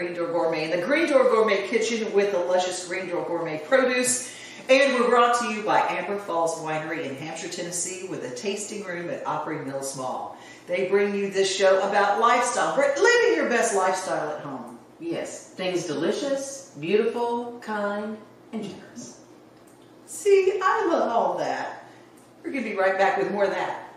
Green Door Gourmet in the Green Door Gourmet kitchen with the luscious Green Door Gourmet produce. And we're brought to you by Amber Falls Winery in Hampshire, Tennessee, with a tasting room at Opry Mills Mall. They bring you this show about lifestyle, living your best lifestyle at home. Yes, things delicious, beautiful, kind, and generous. See, I love all that. We're going to be right back with more of that.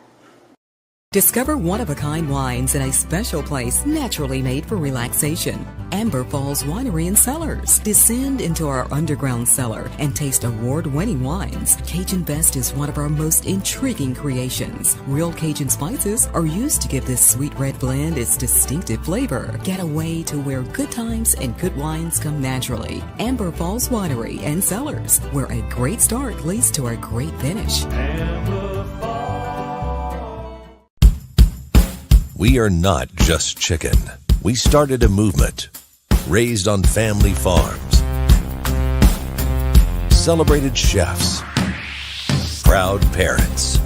Discover one-of-a-kind wines in a special place naturally made for relaxation. Amber Falls Winery and Cellars. Descend into our underground cellar and taste award-winning wines. Cajun Best is one of our most intriguing creations. Real Cajun spices are used to give this sweet red blend its distinctive flavor. Get away to where good times and good wines come naturally. Amber Falls Winery and Cellars, where a great start leads to a great finish. We are not just chicken. We started a movement, raised on family farms, celebrated chefs, proud parents.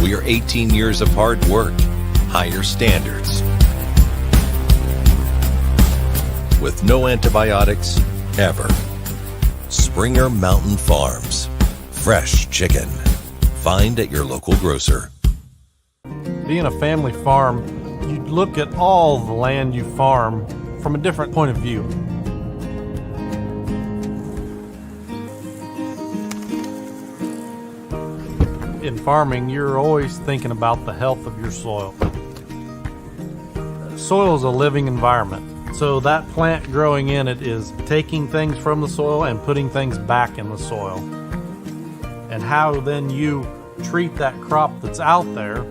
We are 18 years of hard work, higher standards, with no antibiotics ever. Springer Mountain Farms, fresh chicken. Find at your local grocer. Being a family farm, you look at all the land you farm from a different point of view. In farming, you're always thinking about the health of your soil. Soil is a living environment, so that plant growing in it is taking things from the soil and putting things back in the soil. And how then you treat that crop that's out there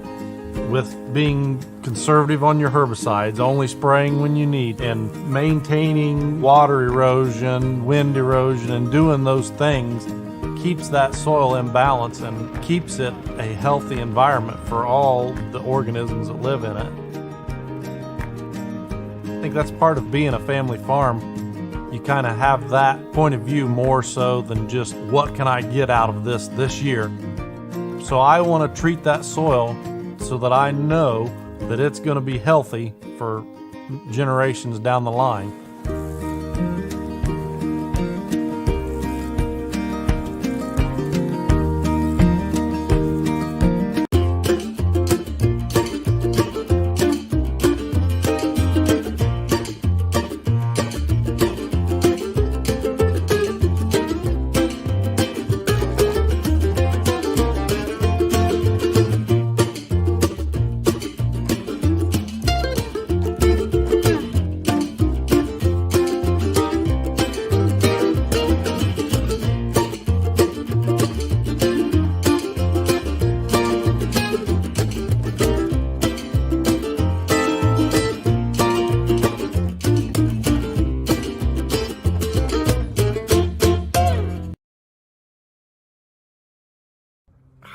with being conservative on your herbicides, only spraying when you need, and maintaining water erosion, wind erosion, and doing those things keeps that soil in balance and keeps it a healthy environment for all the organisms that live in it. I think that's part of being a family farm. You kind of have that point of view more so than just what can I get out of this year. So I want to treat that soil so that I know that it's going to be healthy for generations down the line.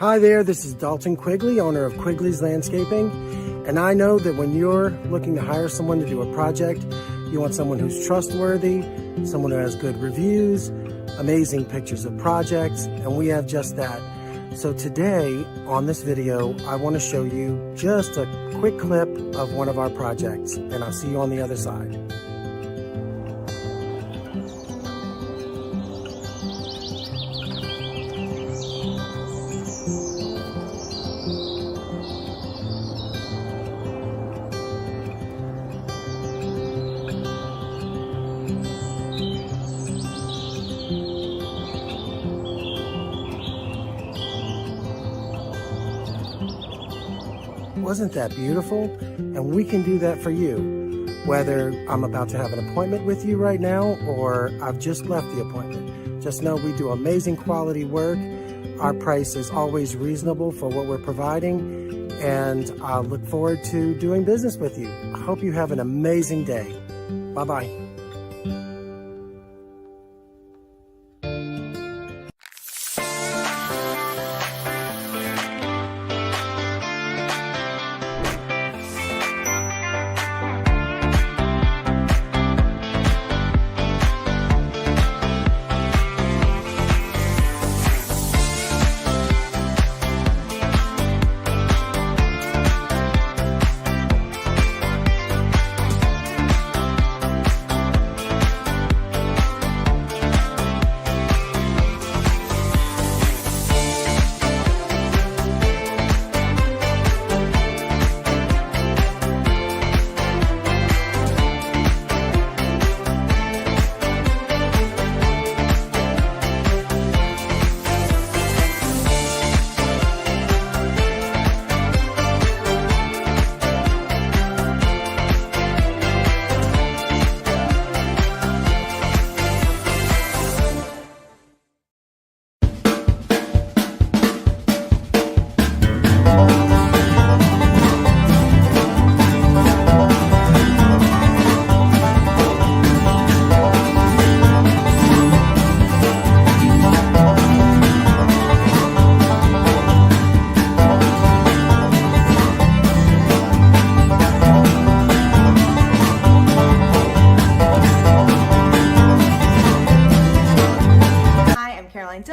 Hi there, this is Dalton Quigley, owner of Quigley's Landscaping, and I know that when you're looking to hire someone to do a project, you want someone who's trustworthy, someone who has good reviews, amazing pictures of projects, and we have just that. So today, on this video, I want to show you just a quick clip of one of our projects, and I'll see you on the other side. Wasn't that beautiful? And we can do that for you. Whether I'm about to have an appointment with you right now or I've just left the appointment. Just know we do amazing quality work. Our price is always reasonable for what we're providing. And I look forward to doing business with you. I hope you have an amazing day. Bye-bye.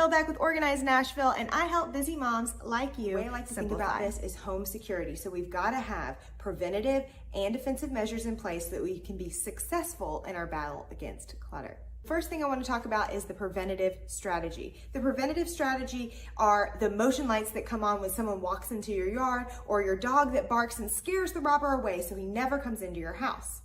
Michelle back with Organize Nashville, and I help busy moms like you. The way I like to think about this is home security. So we've got to have preventative and defensive measures in place so that we can be successful in our battle against clutter. First thing I want to talk about is the preventative strategy. The preventative strategy are the motion lights that come on when someone walks into your yard, or your dog that barks and scares the robber away so he never comes into your house.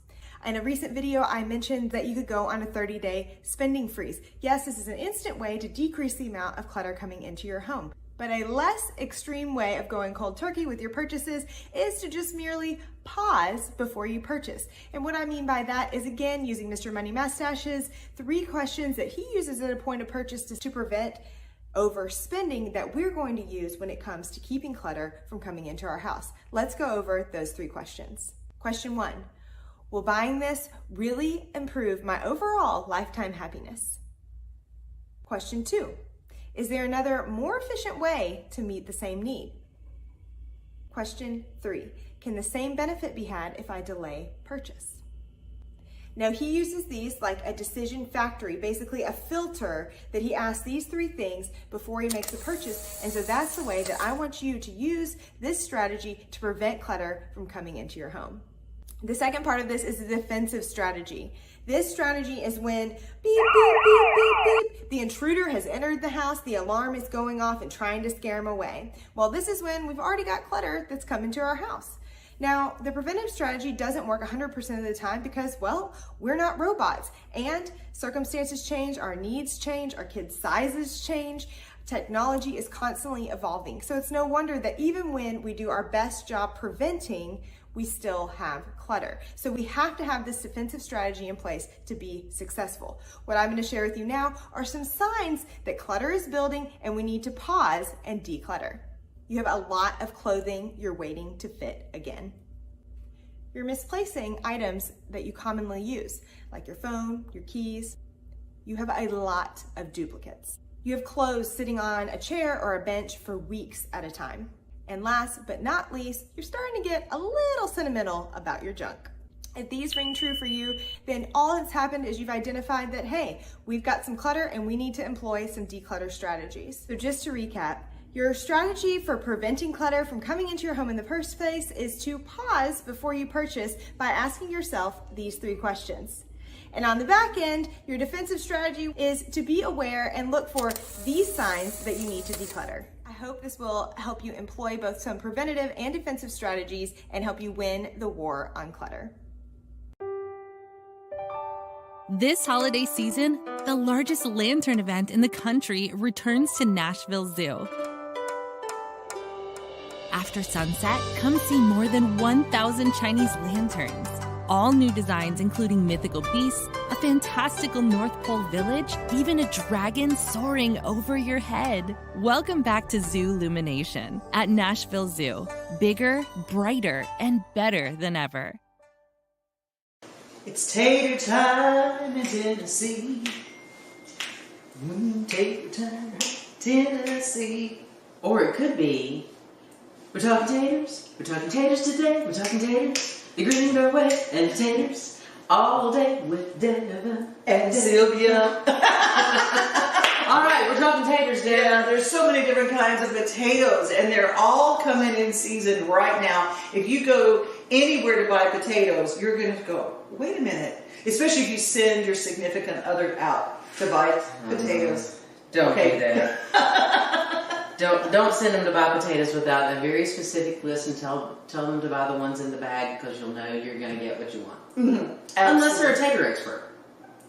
In a recent video, I mentioned that you could go on a 30-day spending freeze. Yes, this is an instant way to decrease the amount of clutter coming into your home. But a less extreme way of going cold turkey with your purchases is to just merely pause before you purchase. And what I mean by that is, again, using Mr. Money Mustache's 3 questions that he uses at a point of purchase to prevent overspending that we're going to use when it comes to keeping clutter from coming into our house. Let's go over those 3 questions. Question 1. Will buying this really improve my overall lifetime happiness? Question 2. Is there another more efficient way to meet the same need? Question 3. Can the same benefit be had if I delay purchase? Now, he uses these like a decision factory, basically a filter that he asks these 3 things before he makes a purchase. And so that's the way that I want you to use this strategy to prevent clutter from coming into your home. The second part of this is the defensive strategy. This strategy is when beep, beep, beep, beep, beep, the intruder has entered the house, the alarm is going off and trying to scare him away. Well, this is when we've already got clutter that's come into our house. Now, the preventive strategy doesn't work 100% of the time because, well, we're not robots, and circumstances change, our needs change, our kids' sizes change. Technology is constantly evolving. So it's no wonder that even when we do our best job preventing, we still have clutter. So we have to have this defensive strategy in place to be successful. What I'm going to share with you now are some signs that clutter is building and we need to pause and declutter. You have a lot of clothing you're waiting to fit again. You're misplacing items that you commonly use, like your phone, your keys. You have a lot of duplicates. You have clothes sitting on a chair or a bench for weeks at a time. And last but not least, you're starting to get a little sentimental about your junk. If these ring true for you, then all that's happened is you've identified that, hey, we've got some clutter and we need to employ some declutter strategies. So just to recap, your strategy for preventing clutter from coming into your home in the first place is to pause before you purchase by asking yourself these 3 questions. And on the back end, your defensive strategy is to be aware and look for these signs that you need to declutter. I hope this will help you employ both some preventative and defensive strategies and help you win the war on clutter. This holiday season, the largest lantern event in the country returns to Nashville Zoo. After sunset, come see more than 1,000 Chinese lanterns. All new designs including mythical beasts, a fantastical North Pole village, even a dragon soaring over your head. Welcome back to Zoo Illumination at Nashville Zoo. Bigger, brighter, and better than ever. It's tater time in Tennessee. Tater time, Tennessee. Or it could be, we're talking taters. We're talking taters today. We're talking taters. The Green Door Gourmet and the Taters all day with Devon And Sylvia. All right, we're talking taters, Devon. Yeah, there's so many different kinds of potatoes, and they're all coming in season right now. If you go anywhere to buy potatoes, you're going to go, wait a minute. Especially if you send your significant other out to buy potatoes. Don't do that. Don't send them to buy potatoes without a very specific list, and tell them to buy the ones in the bag, because you'll know you're going to get what you want. Mm-hmm. Unless they're a tater expert.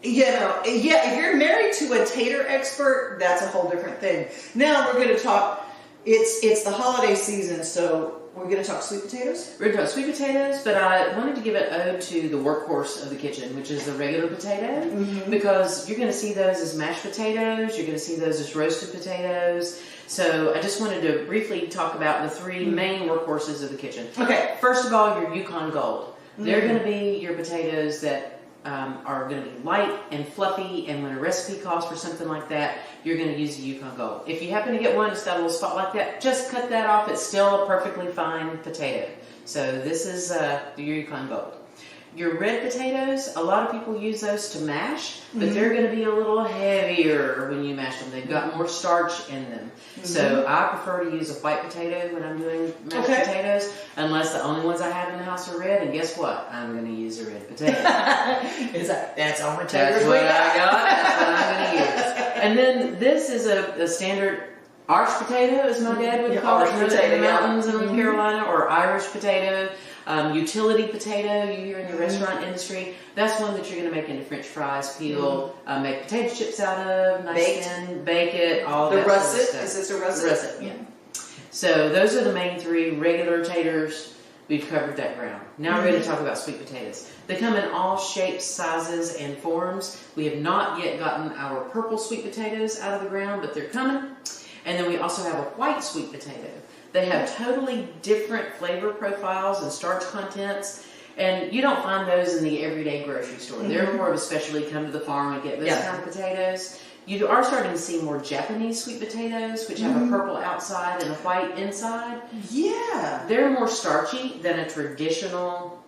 Yeah, if you're married to a tater expert, that's a whole different thing. Now we're going to talk, it's the holiday season, so we're going to talk sweet potatoes? We're going to talk sweet potatoes, but I wanted to give an ode to the workhorse of the kitchen, which is the regular potato, because you're going to see those as mashed potatoes, you're going to see those as roasted potatoes. So I just wanted to briefly talk about the 3 main workhorses of the kitchen. Okay, first of all, your Yukon Gold. They're going to be your potatoes that are going to be light and fluffy, and when a recipe calls for something like that, you're going to use the Yukon Gold. If you happen to get one that's got a little spot like that, just cut that off. It's still a perfectly fine potato. So this is your Yukon Gold. Your red potatoes, a lot of people use those to mash, but they're going to be a little heavier when you mash them. They've got more starch in them. So I prefer to use a white potato when I'm doing mashed potatoes, unless the only ones I have in the house are red. And guess what? I'm going to use a red potato. That's all my taters. That's what I got. That's what I'm going to use. And then this is a standard arch potato, as my dad would call it, in the mountains in North Carolina, or Irish potato. Utility potato you hear in the restaurant industry. That's one that you're going to make into French fries, peel, make potato chips out of, nice thin, bake it, all that russet sort of stuff. Is this a russet? Russet, yeah. So those are the main three regular taters. We've covered that ground. Now we're going to talk about sweet potatoes. They come in all shapes, sizes, and forms. We have not yet gotten our purple sweet potatoes out of the ground, but they're coming. And then we also have a white sweet potato. They have totally different flavor profiles and starch contents, and you don't find those in the everyday grocery store. They're more of a specialty, come to the farm and get those kind of potatoes. You are starting to see more Japanese sweet potatoes, which have a purple outside and a white inside. Yeah. They're more starchy than a traditional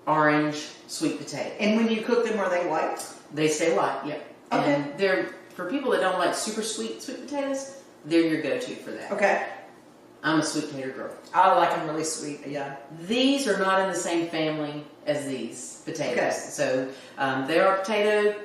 orange sweet potato. And when you cook them, are they white? They stay white, yep. Okay. And they're, for people that don't like super sweet potatoes, they're your go-to for that. Okay. I'm a sweet potato girl. I like them really sweet, yeah. These are not in the same family as these potatoes. Okay. So they are potato.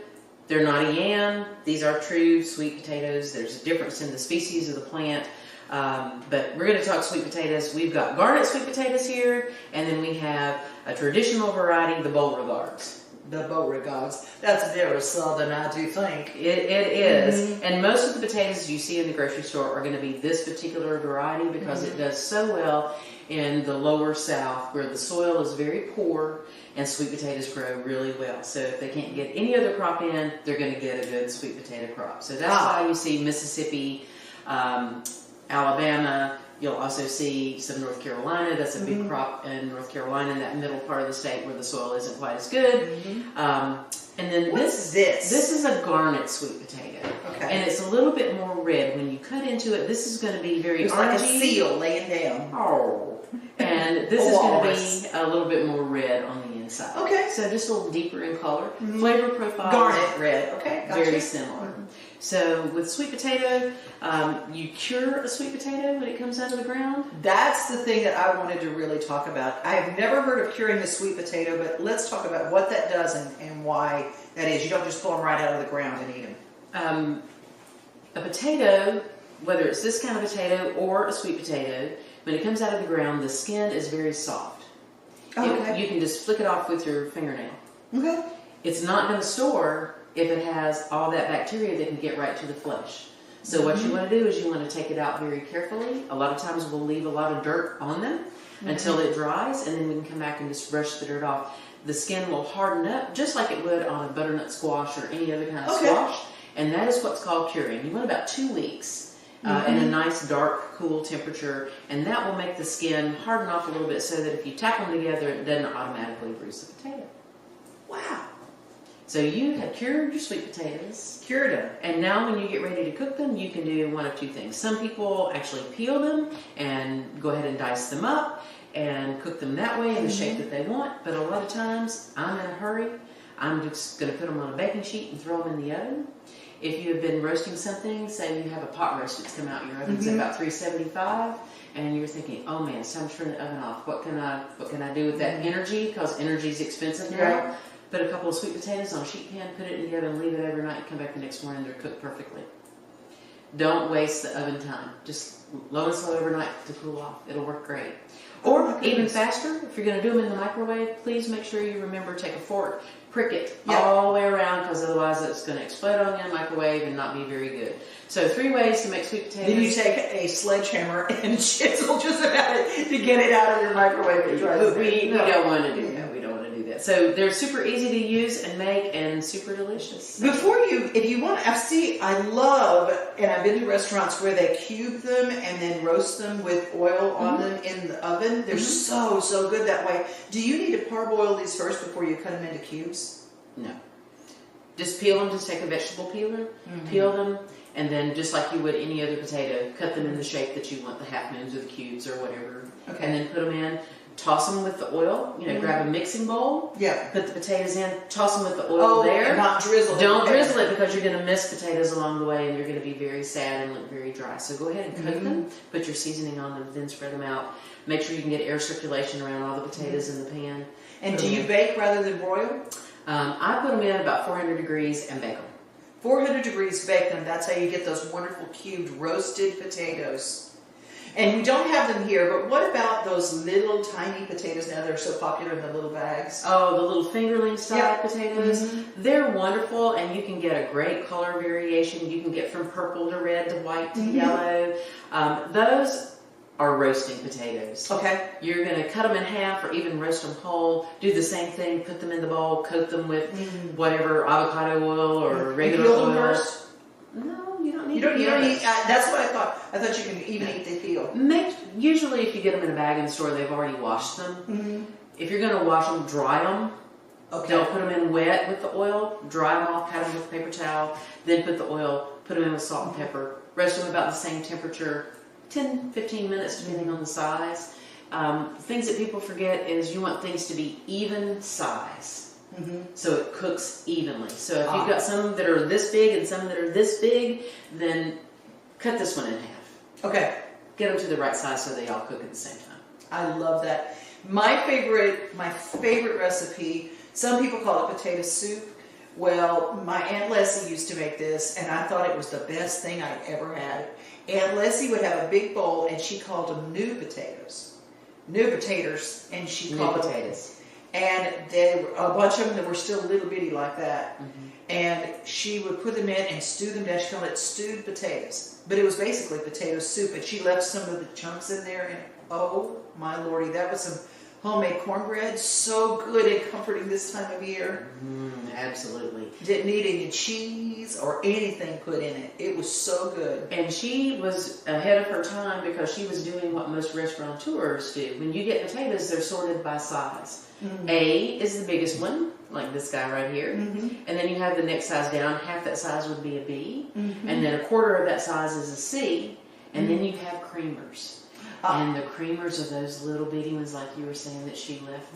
They're not a yam. These are true sweet potatoes. There's a difference in the species of the plant. But we're going to talk sweet potatoes. We've got garnet sweet potatoes here, and then we have a traditional variety, the Beauregards. The Beauregards. That's very southern, I do think. It is. And most of the potatoes you see in the grocery store are going to be this particular variety because it does so well in the lower south where the soil is very poor and sweet potatoes grow really well. So if they can't get any other crop in, they're going to get a good sweet potato crop. So that's why you see Mississippi, Alabama. You'll also see some North Carolina. That's a big crop in North Carolina, in that middle part of the state where the soil isn't quite as good. And then this is a garnet sweet potato. Okay. And it's a little bit more red. When you cut into it, this is going to be very orangey. Like a seal laying down. Oh. And this is going to be a little bit more red on the inside. Okay. So just a little deeper in color. Flavor profile. Garnet red. Okay. Gotcha. Very similar. So with sweet potato, you cure a sweet potato when it comes out of the ground? That's the thing that I wanted to really talk about. I've never heard of curing a sweet potato, but let's talk about what that does and why that is. You don't just pull them right out of the ground and eat them. A potato, whether it's this kind of potato or a sweet potato, when it comes out of the ground, the skin is very soft. Okay. You can just flick it off with your fingernail. Okay. It's not going to store if it has all that bacteria that can get right to the flesh. So what you want to do is you want to take it out very carefully. A lot of times we'll leave a lot of dirt on them until it dries, and then we can come back and just brush the dirt off. The skin will harden up just like it would on a butternut squash or any other kind of squash, and that is what's called curing. You want about 2 weeks in a nice dark, cool temperature, and that will make the skin harden off a little bit so that if you tap them together, it doesn't automatically bruise the potato. Wow. So you have cured your sweet potatoes. Cured them. And now when you get ready to cook them, you can do one of two things. Some people actually peel them and go ahead and dice them up and cook them that way in the shape that they want. But a lot of times, I'm in a hurry. I'm just going to put them on a baking sheet and throw them in the oven. If you have been roasting something, say you have a pot roast that's come out, your oven's at about 375, and you're thinking, oh man, it's time to turn the oven off. What can I do with that energy? Because energy is expensive now. Right. Put a couple of sweet potatoes on a sheet pan, put it in the oven, leave it overnight, come back the next morning, they're cooked perfectly. Don't waste the oven time. Just low and slow overnight to cool off. It'll work great. Or even faster, if you're going to do them in the microwave, please make sure you remember to take a fork, prick it all the way around, because otherwise it's going to explode on you in the microwave and not be very good. So 3 ways to make sweet potatoes. Then you take a sledgehammer and chisel just about it to get it out of your microwave. We don't want to do that. So they're super easy to use and make and super delicious. If you want, I love, and I've been to restaurants where they cube them and then roast them with oil on them in the oven. They're so good that way. Do you need to parboil these first before you cut them into cubes? No. Just peel them, just take a vegetable peeler, peel them, and then just like you would any other potato, cut them in the shape that you want, the half moons or the cubes or whatever. Okay. And then put them in. toss them with the oil. You know, grab a mixing bowl. Yeah. Put the potatoes in. Toss them with the oil there. And not drizzle it. Don't drizzle it because you're going to miss potatoes along the way, and you're going to be very sad and look very dry. So go ahead and cook them. Put your seasoning on them. Then spread them out. Make sure you can get air circulation around all the potatoes in the pan. And do you bake rather than broil? I put them in about 400 degrees and bake them. 400 degrees, bake them. That's how you get those wonderful cubed roasted potatoes. And we don't have them here, but what about those little tiny potatoes now that are so popular in the little bags? Oh, the little fingerling style potatoes. They're wonderful, and you can get a great color variation. You can get from purple to red to white to yellow. Those are roasting potatoes. Okay. You're going to cut them in half or even roast them whole. Do the same thing. Put them in the bowl. Coat them with whatever avocado oil or regular peel oil. them first? No, you don't need You don't to. eat. That's what I thought. I thought you can even eat the peel. Usually, if you get them in a bag in the store, they've already washed them. If you're going to wash them, dry them. Okay. Don't put them in wet with the oil. Dry them off. Pat them with a paper towel. Then put the oil. Put them in with salt and pepper. Roast them about the same temperature. 10-15 minutes depending on the size. Things that people forget is you want things to be even size. So it cooks evenly. So if you've got some that are this big and some that are this big, then cut this one in half. Okay. Get them to the right size so they all cook at the same time. I love that. My favorite recipe, some people call it potato soup. Well, my Aunt Leslie used to make this, and I thought it was the best thing I'd ever had. Aunt Leslie would have a big bowl, and she called them new potatoes. New potatoes, and she called them potatoes. And there were a bunch of them that were still little bitty like that. And she would put them in and stew them down. She called it stewed potatoes. But it was basically potato soup, and she left some of the chunks in there, and oh my lordy, that was some homemade cornbread, so good and comforting this time of year. Absolutely. Didn't need any cheese or anything put in it. It was so good. And she was ahead of her time because she was doing what most restaurateurs do. When you get potatoes, they're sorted by size. A is the biggest one, like this guy right here. And then you have the next size down. Half that size would be a B. And then a quarter of that size is a C. And then you have creamers. And the creamers are those little bitty ones, like you were saying, that she left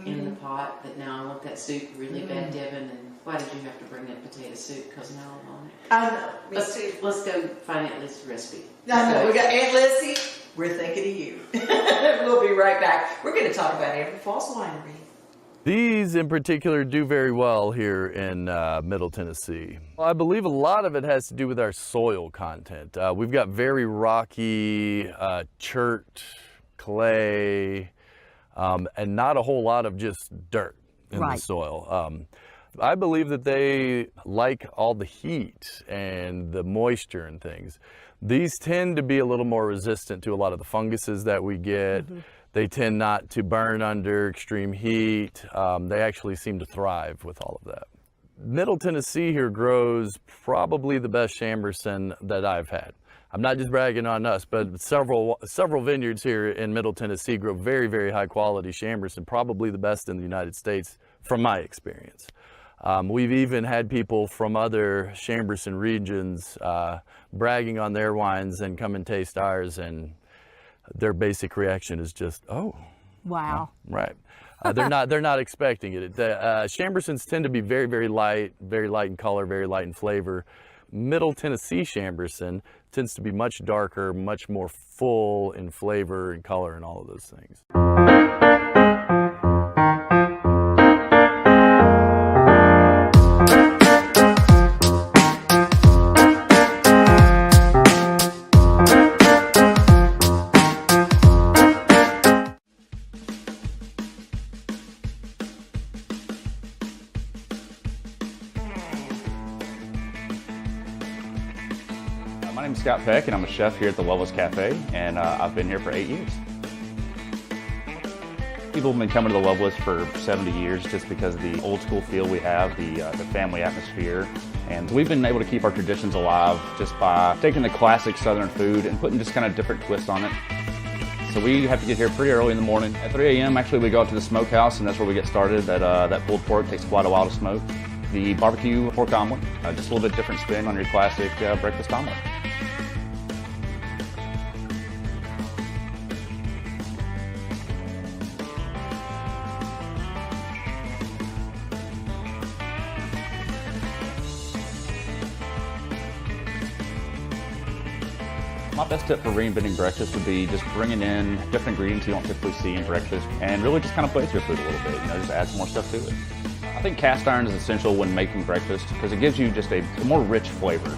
in the pot. That now I want that soup really bad, Devon. And why did you have to bring that potato soup? Because now I want it. I know. Let's go find Aunt Lizzie's recipe. I know. We got Aunt Lizzie. We're thinking of you. We'll be right back. We're going to talk about Amber Falls Winery. These in particular do very well here in Middle Tennessee. Well, I believe a lot of it has to do with our soil content. We've got very rocky, chert, clay, and not a whole lot of just dirt in the soil. I believe that they like all the heat and the moisture and things. These tend to be a little more resistant to a lot of the funguses that we get. They tend not to burn under extreme heat. They actually seem to thrive with all of that. Middle Tennessee here grows probably the best Chamberson that I've had. I'm not just bragging on us, but several vineyards here in Middle Tennessee grow very, very high quality Chamberson, probably the best in the United States from my experience. We've even had people from other Chamberson regions bragging on their wines and come and taste ours, and their basic reaction is just, oh, wow, right. They're not expecting it. Chambersons tend to be very, very light in color, very light in flavor. Middle Tennessee Chamberson tends to be much darker, much more full in flavor and color and all of those things. My name is Scott Peck, and I'm a chef here at the Loveless Cafe, and I've been here for 8 years. People have been coming to the Loveless for 70 years just because of the old school feel we have, the family atmosphere, and we've been able to keep our traditions alive just by taking the classic Southern food and putting just kind of different twists on it. So we have to get here pretty early in the morning. At 3 a.m. actually we go up to the smokehouse, and that's where we get started. That pulled pork takes quite a while to smoke. The barbecue pork omelet, just a little bit different spin on your classic breakfast omelet. My best tip for reinventing breakfast would be just bringing in different ingredients you don't typically see in breakfast and really just kind of place your food a little bit, just add some more stuff to it. I think cast iron is essential when making breakfast because it gives you just a more rich flavor.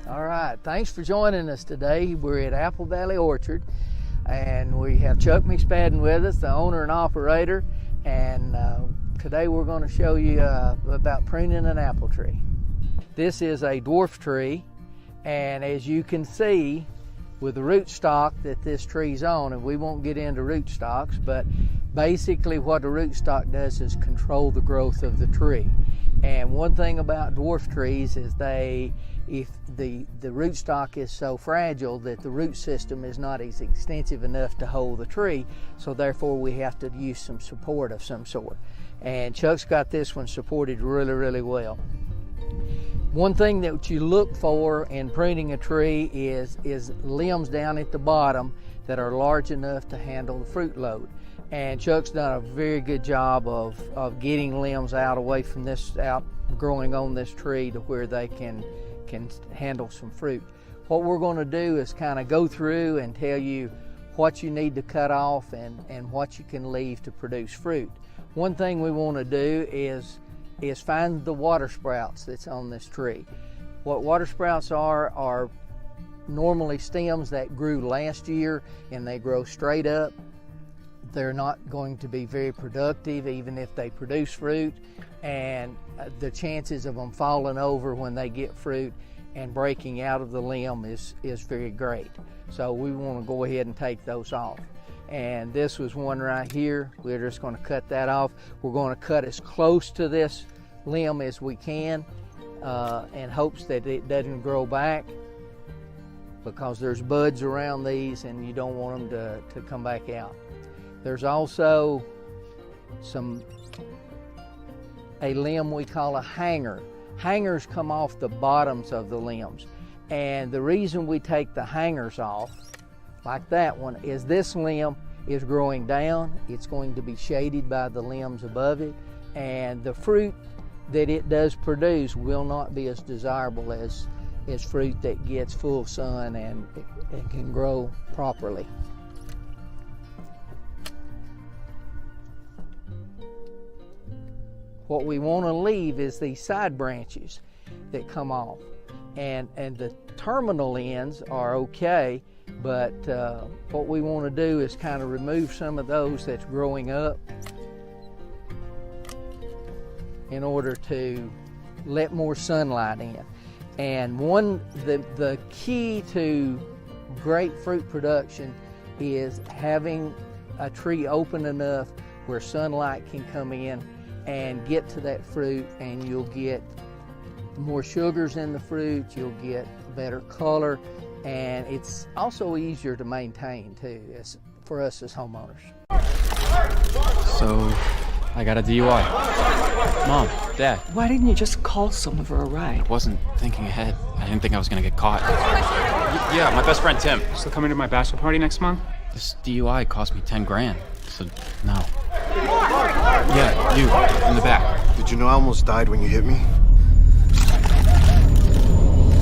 All right, thanks for joining us today. We're at Apple Valley Orchard, and we have Chuck McSpadden with us, the owner and operator, and today we're going to show you about pruning an apple tree. This is a dwarf tree, and as you can see with the rootstock that this tree's on, and we won't get into rootstocks, but basically what the rootstock does is control the growth of the tree. And one thing about dwarf trees is if the rootstock is so fragile that the root system is not as extensive enough to hold the tree, so therefore we have to use some support of some sort. And Chuck's got this one supported really, really well. One thing that you look for in pruning a tree is limbs down at the bottom that are large enough to handle the fruit load. And Chuck's done a very good job of getting limbs away from this, growing on this tree to where they can handle some fruit. What we're going to do is kind of go through and tell you what you need to cut off and what you can leave to produce fruit. One thing we want to do is find the water sprouts that's on this tree. What water sprouts are normally stems that grew last year and they grow straight up. They're not going to be very productive even if they produce fruit, and the chances of them falling over when they get fruit and breaking out of the limb is very great. So we want to go ahead and take those off. And this was one right here. We're just going to cut that off. We're going to cut as close to this limb as we can in hopes that it doesn't grow back, because there's buds around these and you don't want them to come back out. There's also a limb we call a hanger. Hangers come off the bottoms of the limbs, and the reason we take the hangers off like that one is this limb is growing down. It's going to be shaded by the limbs above it, and the fruit that it does produce will not be as desirable as fruit that gets full sun and can grow properly. What we want to leave is these side branches that come off, and the terminal ends are okay, but what we want to do is kind of remove some of those that's growing up in order to let more sunlight in. And the key to great fruit production is having a tree open enough where sunlight can come in and get to that fruit, and you'll get more sugars in the fruit, you'll get better color, and it's also easier to maintain too, for us as homeowners. So, I got a DUI. Mom, Dad. Why didn't you just call someone for a ride? I wasn't thinking ahead. I didn't think I was gonna get caught. Yeah, my best friend Tim. Still coming to my bachelor party next month? This DUI cost me 10 grand, so no. Yeah, you, in the back. Did you know I almost died when you hit me?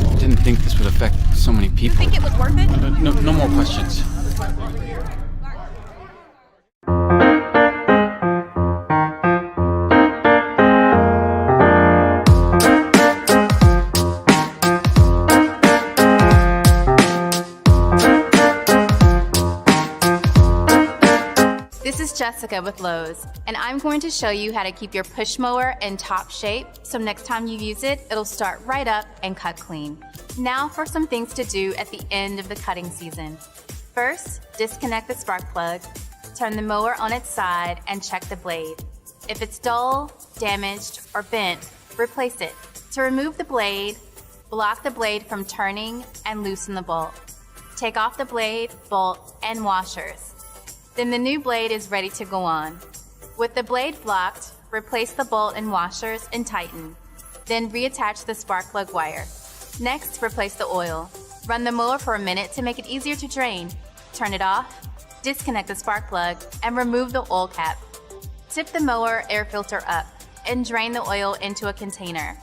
I didn't think this would affect so many people. You think it was worth it? No more questions. Jessica with Lowe's, and I'm going to show you how to keep your push mower in top shape so next time you use it, it'll start right up and cut clean. Now for some things to do at the end of the cutting season. First, disconnect the spark plug, turn the mower on its side, and check the blade. If it's dull, damaged, or bent, replace it. To remove the blade, block the blade from turning and loosen the bolt. Take off the blade, bolt, and washers. Then the new blade is ready to go on. With the blade blocked, replace the bolt and washers and tighten. Then reattach the spark plug wire. Next, replace the oil. Run the mower for a minute to make it easier to drain. Turn it off, disconnect the spark plug, and remove the oil cap. Tip the mower air filter up and drain the oil into a container.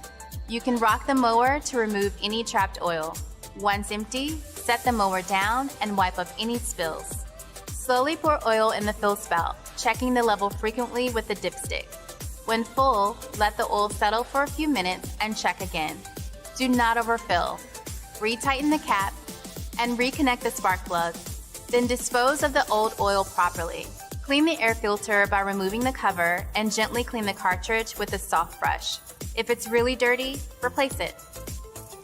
You can rock the mower to remove any trapped oil. Once empty, set the mower down and wipe up any spills. Slowly pour oil in the fill spout, checking the level frequently with the dipstick. When full, let the oil settle for a few minutes and check again. Do not overfill. Retighten the cap and reconnect the spark plug. Then dispose of the old oil properly. Clean the air filter by removing the cover and gently clean the cartridge with a soft brush. If it's really dirty, replace it.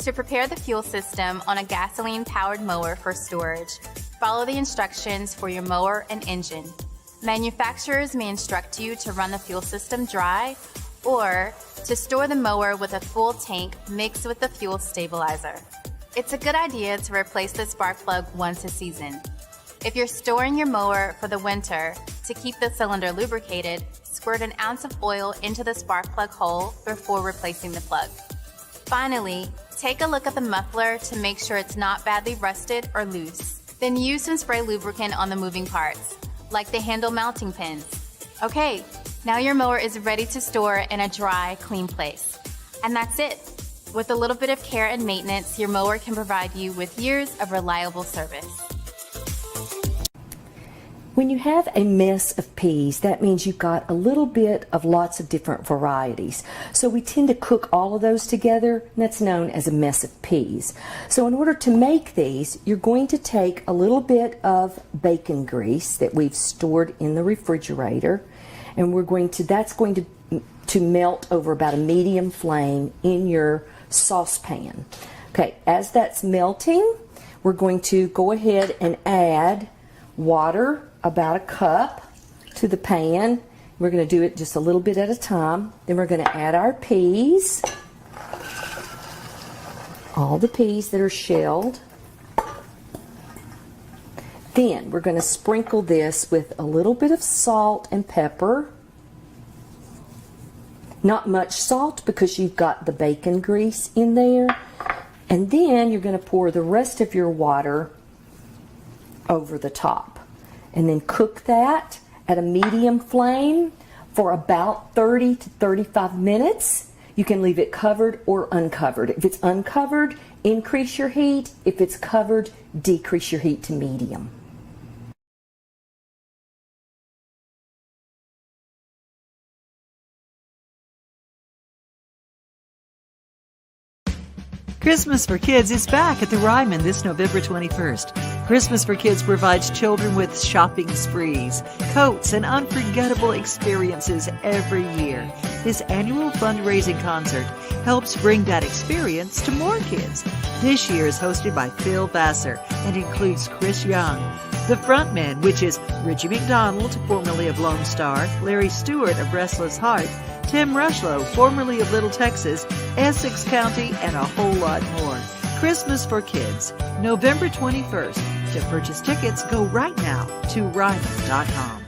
To prepare the fuel system on a gasoline-powered mower for storage, follow the instructions for your mower and engine. Manufacturers may instruct you to run the fuel system dry or to store the mower with a full tank mixed with the fuel stabilizer. It's a good idea to replace the spark plug once a season. If you're storing your mower for the winter, to keep the cylinder lubricated, squirt an ounce of oil into the spark plug hole before replacing the plug. Finally, take a look at the muffler to make sure it's not badly rusted or loose. Then use some spray lubricant on the moving parts, like the handle mounting pins. Okay, now your mower is ready to store in a dry, clean place. And that's it. With a little bit of care and maintenance, your mower can provide you with years of reliable service. When you have a mess of peas, that means you've got a little bit of lots of different varieties. So we tend to cook all of those together, and that's known as a mess of peas. So in order to make these, you're going to take a little bit of bacon grease that we've stored in the refrigerator, and that's going to melt over about a medium flame in your saucepan. Okay, as that's melting, we're going to go ahead and add water, about a cup, to the pan. We're going to do it just a little bit at a time. Then we're going to add our peas, all the peas that are shelled. Then we're going to sprinkle this with a little bit of salt and pepper. Not much salt because you've got the bacon grease in there. And then you're going to pour the rest of your water over the top. And then cook that at a medium flame for about 30 to 35 minutes. You can leave it covered or uncovered. If it's uncovered, increase your heat. If it's covered, decrease your heat to medium. Christmas for Kids is back at the Ryman this November 21st. Christmas for Kids provides children with shopping sprees, coats, and unforgettable experiences every year. This annual fundraising concert helps bring that experience to more kids. This year is hosted by Phil Vassar and includes Chris Young. The frontmen, which is Richie McDonald, formerly of Lone Star, Larry Stewart of Restless Heart, Tim Rushlow, formerly of Little Texas, Essex County, and a whole lot more. Christmas for Kids, November 21st. To purchase tickets, go right now to Ryman.com.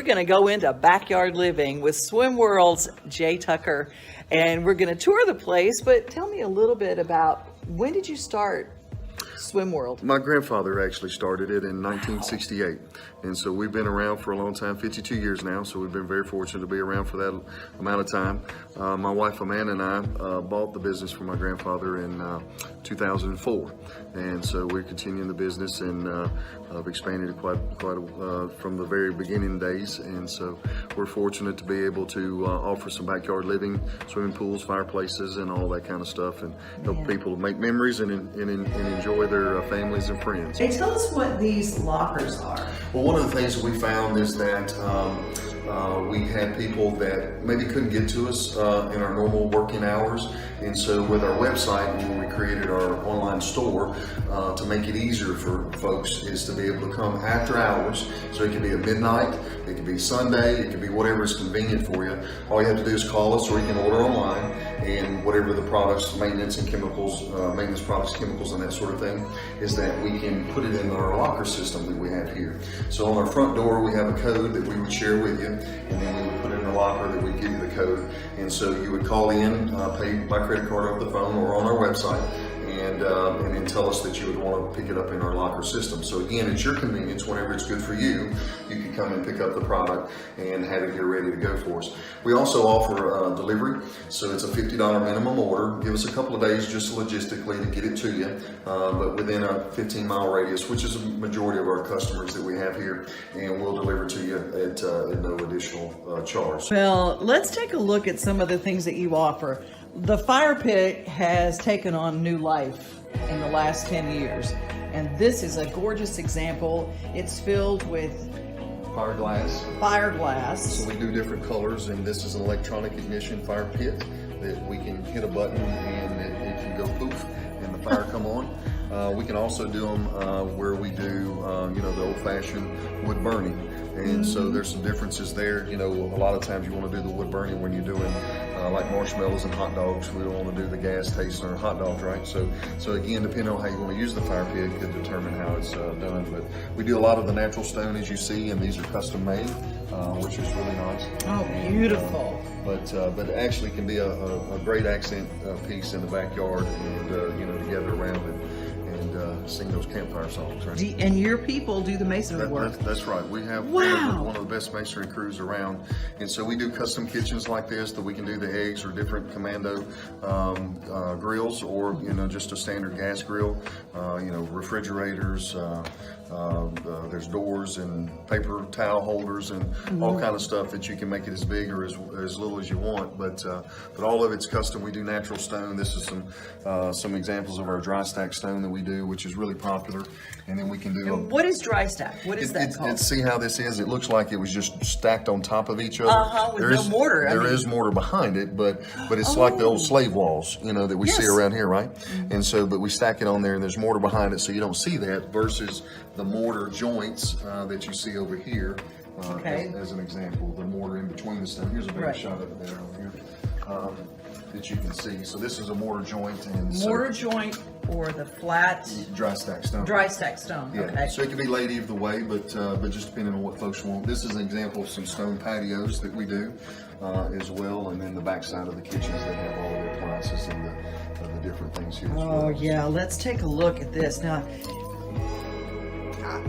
going to go into backyard living with Swim World's Jay Tucker, and we're going to tour the place. But tell me a little bit about, when did you start Swim World? My grandfather actually started it in 1968, and so we've been around for a long time, 52 years now, so we've been very fortunate to be around for that amount of time. My wife Amanda and I bought the business from my grandfather in 2004, and so we're continuing the business, and have expanded it quite from the very beginning days, and so we're fortunate to be able to offer some backyard living, swimming pools, fireplaces, and all that kind of stuff, and help people make memories and enjoy their families and friends. Hey, tell us what these lockers are. Well, one of the things that we found is that we had people that maybe couldn't get to us in our normal working hours, and so with our website, when we created our online store, to make it easier for folks, is to be able to come after hours. So it could be at midnight, it could be Sunday, it could be whatever is convenient for you. All you have to do is call us, or you can order online, and whatever the products, maintenance and chemicals, maintenance products, chemicals, and that sort of thing, is that we can put it in our locker system that we have here. So on our front door, we have a code that we would share with you, and then we would put it in the locker that we'd give you the code. And so you would call in, pay by credit card over the phone or on our website, and then tell us that you would want to pick it up in our locker system. So again, it's your convenience. Whenever it's good for you, you can come and pick up the product and have it here ready to go for us. We also offer delivery, so it's a $50 minimum order. Give us a couple of days just logistically to get it to you, but within a 15-mile radius, which is a majority of our customers that we have here, and we'll deliver to you at no additional charge. Well, let's take a look at some of the things that you offer. The fire pit has taken on new life in the last 10 years, and this is a gorgeous example. It's filled with fiberglass. So we do different colors, and this is an electronic ignition fire pit that we can hit a button and it can go poof and the fire come on. We can also do them where we do, the old-fashioned wood burning. And so there's some differences there. A lot of times you want to do the wood burning when you're doing like marshmallows and hot dogs. We don't want to do the gas taste on our hot dogs, right? So again, depending on how you want to use the fire pit could determine how it's done. But we do a lot of the natural stone, as you see, and these are custom made, which is really nice. Oh, beautiful. But it actually can be a great accent piece in the backyard, and together around it. Sing those campfire songs, right? And your people do the masonry work. That's right. We have wow. one of the best masonry crews around, and so we do custom kitchens like this that we can do the eggs or different commando grills, or just a standard gas grill. Refrigerators. There's doors and paper towel holders and all kind of stuff that you can make it as big or as little as you want. But all of it's custom. We do natural stone. This is some examples of our dry stack stone that we do, which is really popular. And then we can do. What is dry stack? What is that called? See how this is? It looks like it was just stacked on top of each other. With no mortar. There is mortar behind it, but it's like the old slave walls, that we see around here, right? And so, but we stack it on there, and there's mortar behind it, so you don't see that. Versus the mortar joints that you see over here, as an example, the mortar in between the stone. Here's a better shot of it there over here that you can see. So this is a mortar joint, and joint or the flat dry stack stone. Dry stack stone. Yeah. Okay. So it can be laid either way, but just depending on what folks want. This is an example of some stone patios that we do as well, and then the back side of the kitchens that have all of the appliances and the different things here. Oh yeah, let's take a look at this now.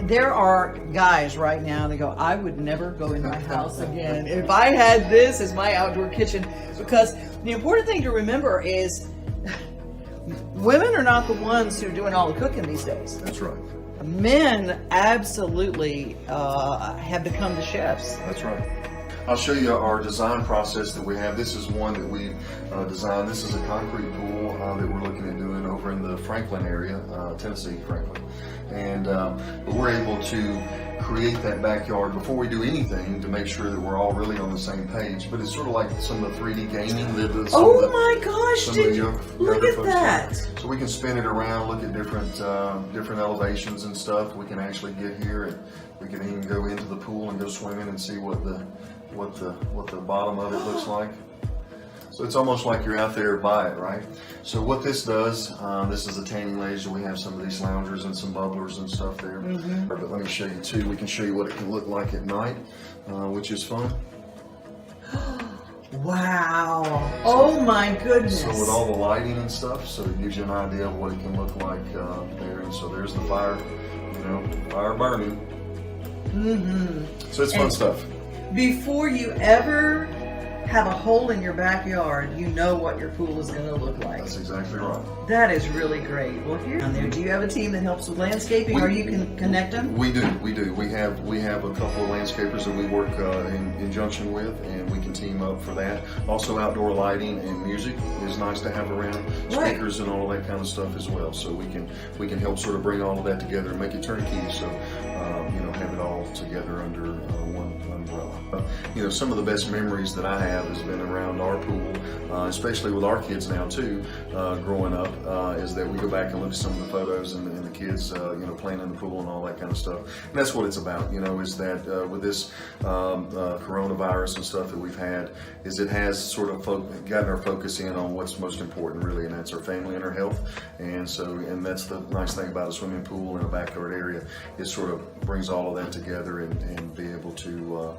There are guys right now that go, I would never go in my house again if I had this as my outdoor kitchen, because the important thing to remember is women are not the ones who are doing all the cooking these days. That's right. Men absolutely have become the chefs. That's right. I'll show you our design process that we have. This is one that we designed. This is a concrete pool that we're looking at doing over in the Franklin area, Tennessee, Franklin. And but we're able to create that backyard before we do anything to make sure that we're all really on the same page. But it's sort of like some of the 3D gaming that my gosh, look at that. So we can spin it around, look at different elevations and stuff. We can actually get here, and we can even go into the pool and go swimming and see what the bottom of it looks like. So it's almost like you're out there by it, right? So what this does, this is a tanning laser. We have some of these loungers and some bubblers and stuff there. But let me show you too. We can show you what it can look like at night. which is fun. Wow. Oh my goodness. So with all the lighting and stuff, so it gives you an idea of what it can look like there. And so there's the fire, fire burning. So it's fun stuff. Before you ever have a hole in your backyard, you know what your pool is going to look like. That's exactly right. That is really great. Well, here down there, do you have a team that helps with landscaping, or you can connect them? We do. We have a couple of landscapers that we work in conjunction with, and we can team up for that. Also, outdoor lighting and music is nice to have around, speakers and all of that kind of stuff as well. So we can help sort of bring all of that together and make it turnkey. So have it all together under one umbrella. Some of the best memories that I have has been around our pool, especially with our kids now too, growing up, is that we go back and look at some of the photos and the kids, playing in the pool and all that kind of stuff. And that's what it's about, is that with this coronavirus and stuff that we've had, is it has sort of gotten our focus in on what's most important really, and that's our family and our health. And that's the nice thing about a swimming pool in a backyard area, it sort of brings all of that together and be able to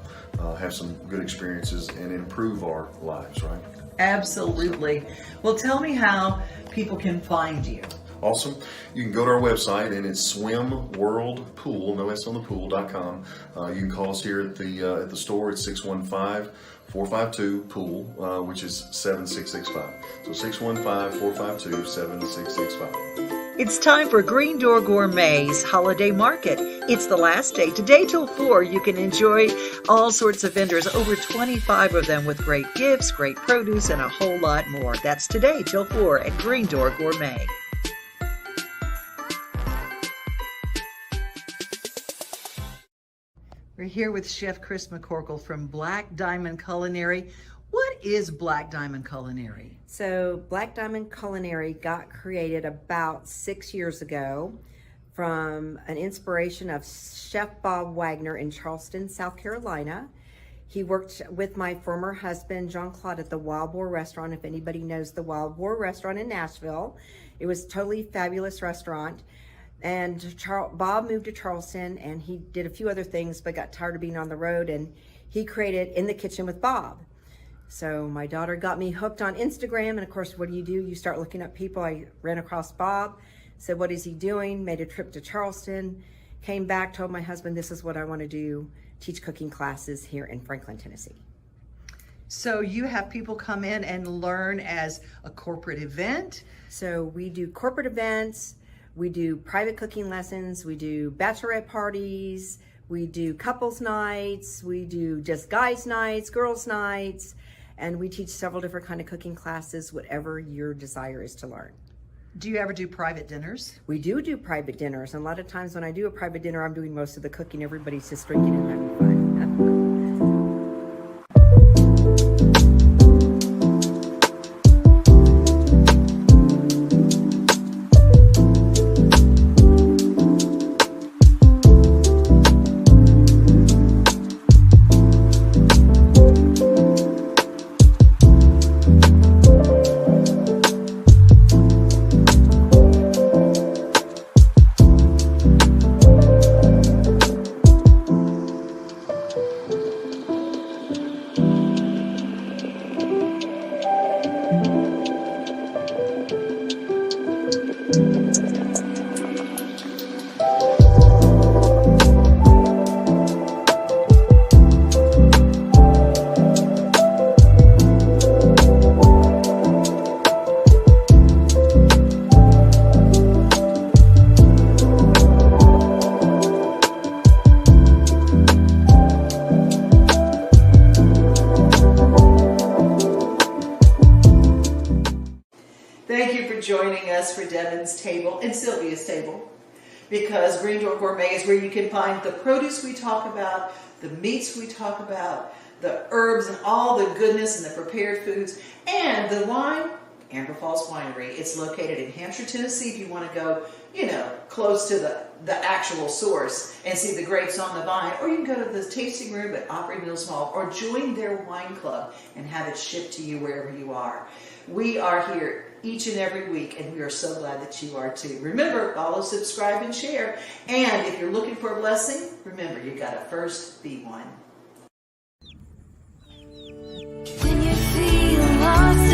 have some good experiences and improve our lives, right? Absolutely. Well, tell me how people can find you. Awesome. You can go to our website, and it's swimworldpool, no S on the pool.com. You can call us here at the store at 615-452-POOL, which is 7665. So 615-452-7665. It's time for Green Door Gourmet's Holiday Market. It's the last day. Today till 4, you can enjoy all sorts of vendors, over 25 of them with great gifts, great produce, and a whole lot more. That's today till 4 at Green Door Gourmet. We're here with Chef Chris McCorkle from Black Diamond Culinary. What is Black Diamond Culinary? So Black Diamond Culinary got created about 6 years ago from an inspiration of Chef Bob Wagner in Charleston, South Carolina. He worked with my former husband, Jean-Claude, at the Wild Boar Restaurant, if anybody knows the Wild Boar Restaurant in Nashville. It was a totally fabulous restaurant. And Bob moved to Charleston, and he did a few other things, but got tired of being on the road, and he created In the Kitchen with Bob. So my daughter got me hooked on Instagram, and of course, what do? You start looking up people. I ran across Bob, said, what is he doing? Made a trip to Charleston, came back, told my husband, this is what I want to do, teach cooking classes here in Franklin, Tennessee. So you have people come in and learn as a corporate event? So we do corporate events, we do private cooking lessons, we do bachelorette parties, we do couples nights, we do just guys nights, girls nights, and we teach several different kind of cooking classes, whatever your desire is to learn. Do you ever do private dinners? We do private dinners, and a lot of times when I do a private dinner, I'm doing most of the cooking. Everybody's just drinking and having fun. Joining us for Devon's table and Sylvia's table, because Green Door Gourmet is where you can find the produce we talk about, the meats we talk about, the herbs and all the goodness and the prepared foods, and the wine, Amber Falls Winery. It's located in Hampshire, Tennessee, if you want to go, close to the actual source and see the grapes on the vine, or you can go to the tasting room at Opry Mills Mall or join their wine club and have it shipped to you wherever you are. We are here each and every week, and we are so glad that you are too. Remember, follow, subscribe, and share. And if you're looking for a blessing, remember, you got to first be one. lost